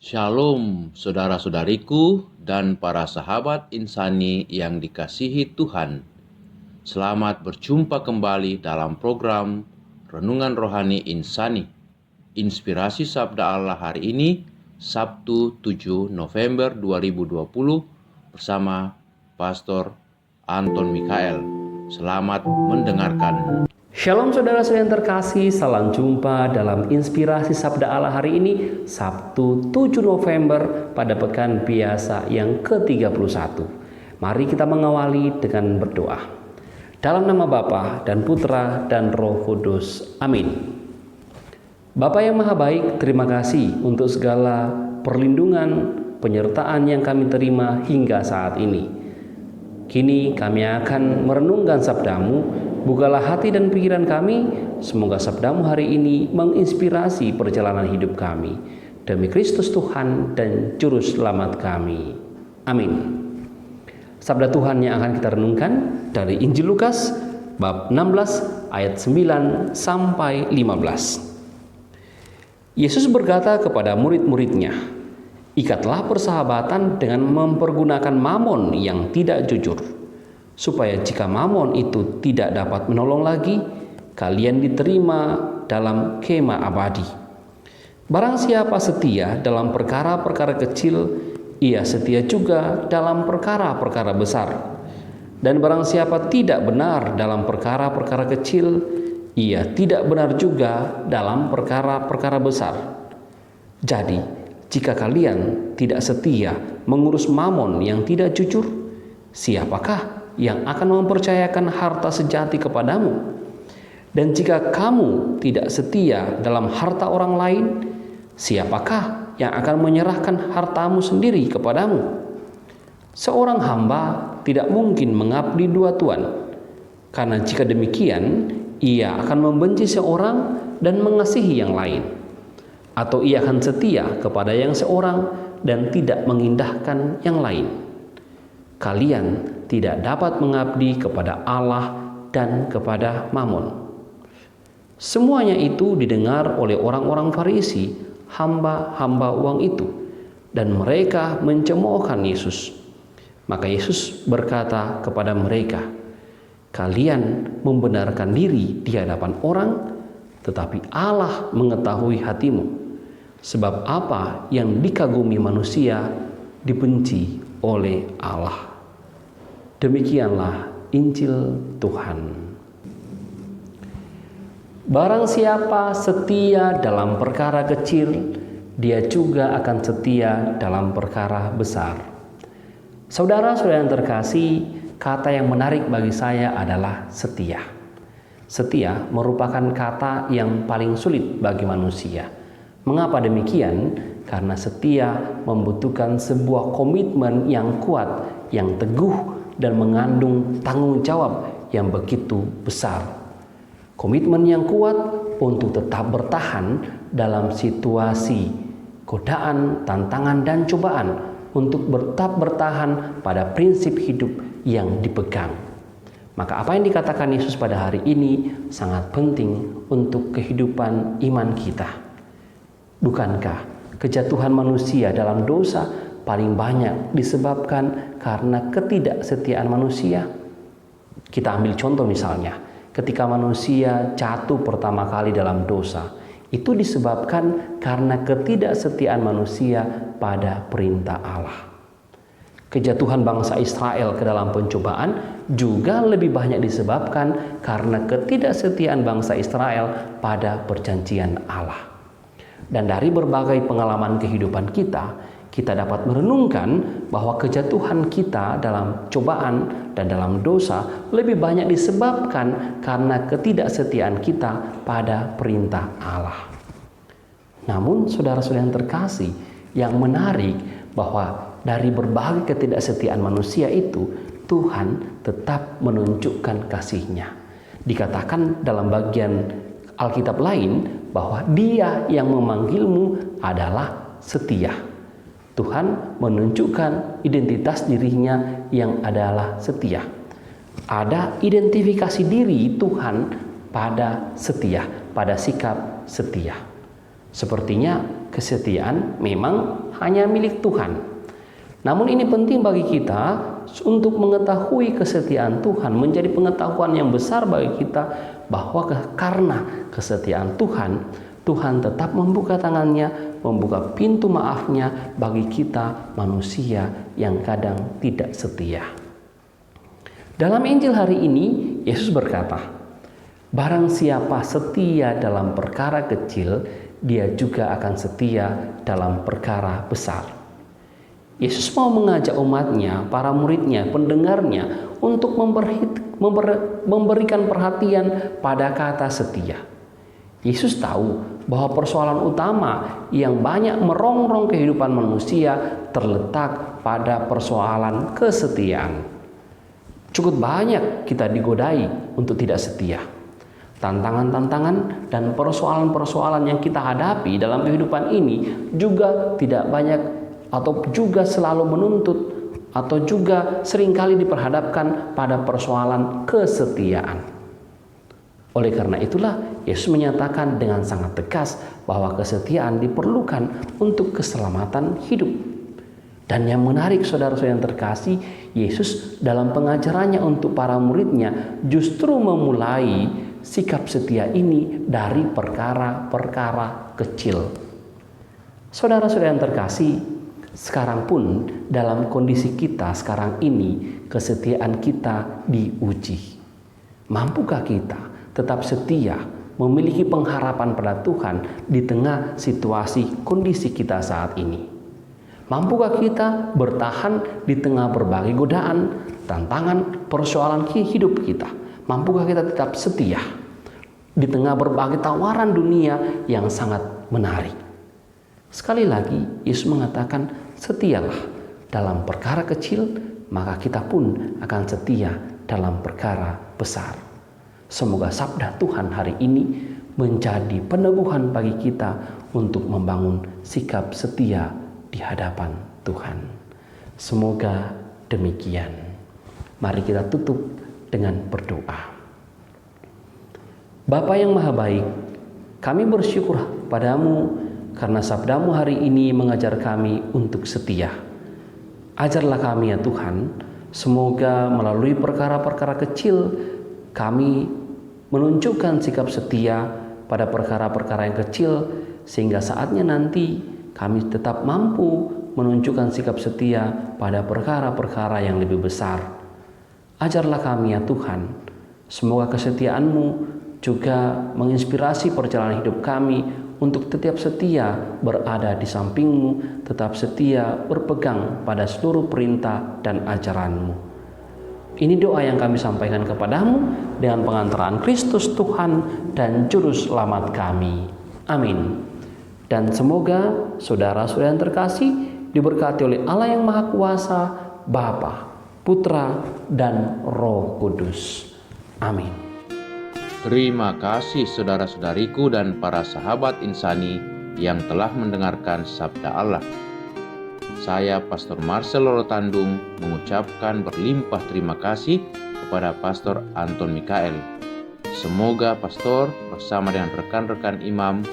Shalom saudara-saudariku dan para sahabat insani yang dikasihi Tuhan. Selamat berjumpa kembali dalam program Renungan Rohani Insani. Inspirasi Sabda Allah hari ini, Sabtu 7 November 2020 bersama Pastor Anton Mikael. Selamat mendengarkan. Shalom saudara-saudara yang terkasih, salam jumpa dalam Inspirasi Sabda Allah hari ini, Sabtu 7 November pada pekan biasa yang ke-31. Mari kita mengawali dengan berdoa. Dalam nama Bapa dan Putra dan Roh Kudus. Amin. Bapa yang Maha Baik, terima kasih untuk segala perlindungan, penyertaan yang kami terima hingga saat ini. Kini kami akan merenungkan sabda-Mu. Bukalah hati dan pikiran kami, semoga sabda-Mu hari ini menginspirasi perjalanan hidup kami. Demi Kristus Tuhan dan Juru Selamat kami. Amin. Sabda Tuhan yang akan kita renungkan dari Injil Lukas, bab 16 ayat 9 sampai 15. Yesus berkata kepada murid-muridnya, "Ikatlah persahabatan dengan mempergunakan mamon yang tidak jujur, supaya jika mamon itu tidak dapat menolong lagi, kalian diterima dalam kemah abadi. Barang siapa setia dalam perkara-perkara kecil, ia setia juga dalam perkara-perkara besar. Dan barang siapa tidak benar dalam perkara-perkara kecil, ia tidak benar juga dalam perkara-perkara besar. Jadi, jika kalian tidak setia mengurus mamon yang tidak jujur, siapakah yang akan mempercayakan harta sejati kepadamu? Dan jika kamu tidak setia dalam harta orang lain, siapakah yang akan menyerahkan hartamu sendiri kepadamu? Seorang hamba tidak mungkin mengabdi dua tuan, karena jika demikian, ia akan membenci seorang dan mengasihi yang lain, atau ia akan setia kepada yang seorang dan tidak mengindahkan yang lain. Kalian tidak dapat mengabdi kepada Allah dan kepada Mamon." Semuanya itu didengar oleh orang-orang Farisi, hamba-hamba uang itu, dan mereka mencemoohkan Yesus. Maka Yesus berkata kepada mereka, "Kalian membenarkan diri di hadapan orang, tetapi Allah mengetahui hatimu. Sebab apa yang dikagumi manusia dibenci oleh Allah." Demikianlah Injil Tuhan. Barang siapa setia dalam perkara kecil, dia juga akan setia dalam perkara besar. Saudara-saudara yang terkasih, kata yang menarik bagi saya adalah setia. Setia merupakan kata yang paling sulit bagi manusia. Mengapa demikian? Karena setia membutuhkan sebuah komitmen yang kuat, yang teguh, dan mengandung tanggung jawab yang begitu besar. Komitmen yang kuat untuk tetap bertahan dalam situasi godaan, tantangan, dan cobaan, untuk tetap bertahan pada prinsip hidup yang dipegang. Maka apa yang dikatakan Yesus pada hari ini sangat penting untuk kehidupan iman kita. Bukankah kejatuhan manusia dalam dosa paling banyak disebabkan karena ketidaksetiaan manusia? Kita ambil contoh misalnya, ketika manusia jatuh pertama kali dalam dosa, itu disebabkan karena ketidaksetiaan manusia pada perintah Allah. Kejatuhan bangsa Israel ke dalam pencobaan juga lebih banyak disebabkan karena ketidaksetiaan bangsa Israel pada perjanjian Allah. Dan dari berbagai pengalaman kehidupan kita dapat merenungkan bahwa kejatuhan kita dalam cobaan dan dalam dosa lebih banyak disebabkan karena ketidaksetiaan kita pada perintah Allah. Namun saudara-saudara yang terkasih, yang menarik bahwa dari berbagai ketidaksetiaan manusia itu, Tuhan tetap menunjukkan kasih-Nya. Dikatakan dalam bagian Alkitab lain bahwa Dia yang memanggilmu adalah setia. Tuhan menunjukkan identitas dirinya yang adalah setia. Ada identifikasi diri Tuhan pada setia, pada sikap setia. Sepertinya Kesetiaan memang hanya milik Tuhan. Namun ini penting bagi kita untuk mengetahui kesetiaan Tuhan, menjadi pengetahuan yang besar bagi kita bahwa karena kesetiaan Tuhan, Tuhan tetap membuka tangannya, membuka pintu maafnya bagi kita manusia yang kadang tidak setia. Dalam Injil hari ini, Yesus berkata, "Barang siapa setia dalam perkara kecil, dia juga akan setia dalam perkara besar." Yesus mau mengajak umatnya, para muridnya, pendengarnya untuk memberikan perhatian pada kata setia. Yesus tahu bahwa persoalan utama yang banyak merongrong kehidupan manusia terletak pada persoalan kesetiaan. Cukup banyak kita digodai untuk tidak setia. Tantangan-tantangan dan persoalan-persoalan yang kita hadapi dalam kehidupan ini juga tidak banyak atau juga selalu menuntut atau juga seringkali diperhadapkan pada persoalan kesetiaan. Oleh karena itulah Yesus menyatakan dengan sangat tegas bahwa kesetiaan diperlukan untuk keselamatan hidup. Dan yang menarik saudara-saudara yang terkasih, Yesus dalam pengajarannya untuk para muridnya justru memulai sikap setia ini dari perkara-perkara kecil. Saudara-saudara yang terkasih, sekarang pun dalam kondisi kita sekarang ini kesetiaan kita diuji. Mampukah kita tetap setia, memiliki pengharapan pada Tuhan di tengah situasi kondisi kita saat ini? Mampukah kita bertahan di tengah berbagai godaan, tantangan, persoalan hidup kita? Mampukah kita tetap setia di tengah berbagai tawaran dunia yang sangat menarik? Sekali lagi, Yesus mengatakan, setialah dalam perkara kecil, maka kita pun akan setia dalam perkara besar. Semoga sabda Tuhan hari ini menjadi peneguhan bagi kita untuk membangun sikap setia di hadapan Tuhan. Semoga demikian. Mari kita tutup dengan berdoa. Bapa yang Maha Baik, kami bersyukur padamu karena sabdamu hari ini mengajar kami untuk setia. Ajarlah kami ya Tuhan, semoga melalui perkara-perkara kecil kami menunjukkan sikap setia pada perkara-perkara yang kecil, sehingga saatnya nanti kami tetap mampu menunjukkan sikap setia pada perkara-perkara yang lebih besar. Ajarlah kami ya Tuhan, semoga kesetiaan-Mu juga menginspirasi perjalanan hidup kami untuk tetap setia berada di samping-Mu, tetap setia berpegang pada seluruh perintah dan ajaran-Mu. Ini doa yang kami sampaikan kepadamu dengan pengantaran Kristus Tuhan dan Juru Selamat kami. Amin. Dan semoga saudara-saudara yang terkasih diberkati oleh Allah yang Maha Kuasa, Bapa, Putra, dan Roh Kudus. Amin. Terima kasih saudara-saudariku dan para sahabat insani yang telah mendengarkan sabda Allah. Saya Pastor Marcel Lorotandung mengucapkan berlimpah terima kasih kepada Pastor Anton Mikael. Semoga Pastor bersama dengan rekan-rekan imam,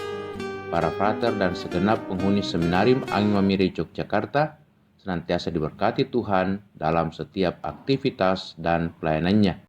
para frater dan segenap penghuni Seminarium Angin Mamiri Yogyakarta senantiasa diberkati Tuhan dalam setiap aktivitas dan pelayanannya.